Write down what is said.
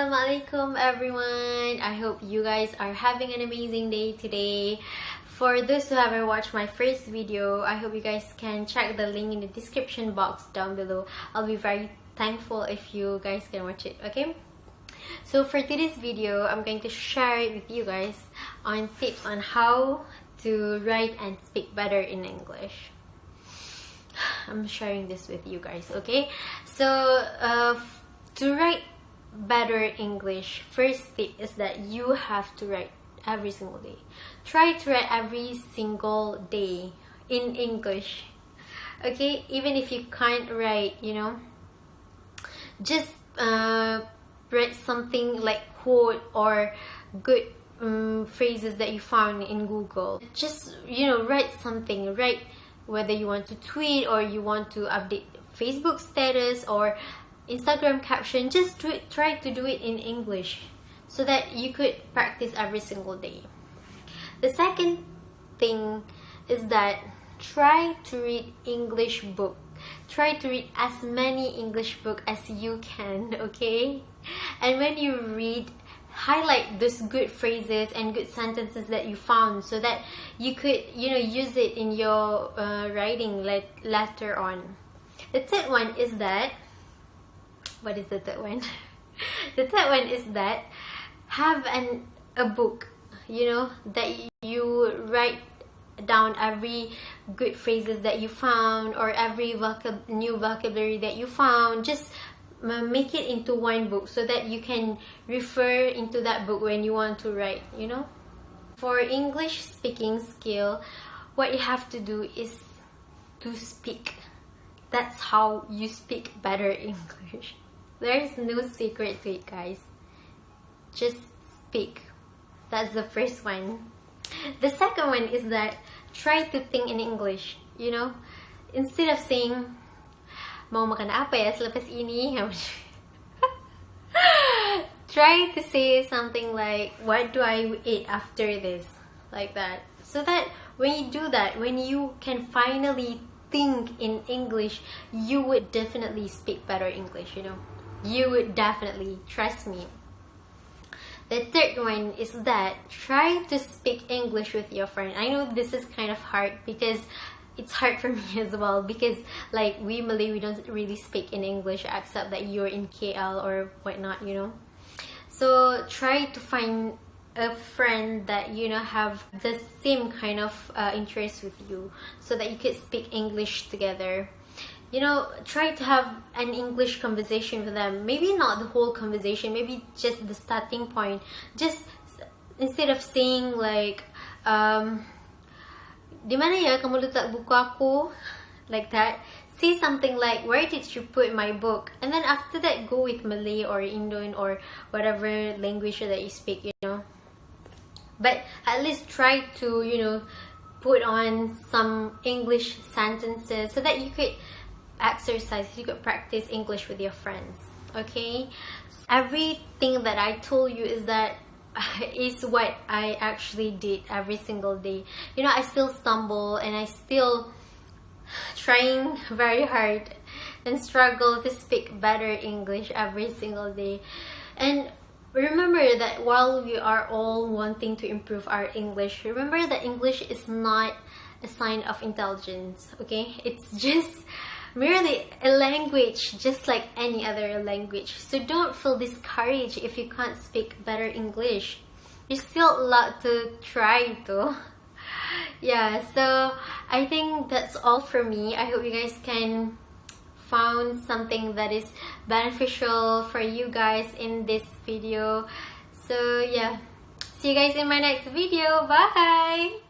Assalamualaikum everyone. I hope you guys are having an amazing day today. For those who haven't watched my first video, I hope you guys can check the link in the description box down below. I'll be very thankful if you guys can watch it, okay? So for today's video, I'm going to share it with you guys on tips on how to write and speak better in English. I'm sharing this with you guys, okay? So to write better English, first tip is that you have to write every single day. Try to write every single day in English, okay? Even if you can't write, just write something like quote or good phrases that you found in Google. Just write something. Write whether you want to tweet or you want to update Facebook status or Instagram caption. Just try to do it in English so that you could practice every single day. The second thing is that try to read English book. Try to read as many English book as you can, okay? And when you read, highlight those good phrases and good sentences that you found so that you could use it in your writing later on. The third one is that, what is the third one? The third one is that have a book, that you write down every good phrases that you found or every new vocabulary that you found. Just make it into one book so that you can refer into that book when you want to write, For English speaking skill, what you have to do is to speak. That's how you speak better English. There is no secret to it, guys. Just speak. That's the first one. The second one is that try to think in English, Instead of saying, mau makan apa ya selepas ini? Try to say something like, what do I eat after this? Like that. So that when you do that, when you can finally think in English, you would definitely speak better English, You would definitely, trust me. The third one is that try to speak English with your friend. I know this is kind of hard because it's hard for me as well, because like we Malay, we don't really speak in English except that you're in KL or whatnot, So try to find a friend that have the same kind of interest with you so that you could speak English together. Try to have an English conversation with them. Maybe not the whole conversation, maybe just the starting point. Just instead of saying like di mana ya kamu letak buku aku, like that, say something like, where did you put my book? And then after that, go with Malay or Indon or whatever language that you speak, But at least try to, put on some English sentences so that you could exercise, you could practice English with your friends, okay? Everything that I told you is what I actually did every single day. I still stumble and I still trying very hard and struggle to speak better English every single day. And remember that while we are all wanting to improve our English, remember that English is not a sign of intelligence, okay? It's just merely a language, just like any other language. So don't feel discouraged if you can't speak better English. You're still allowed to try to. Yeah, so I think that's all for me. I hope you guys can found something that is beneficial for you guys in this video. So yeah, see you guys in my next video. Bye!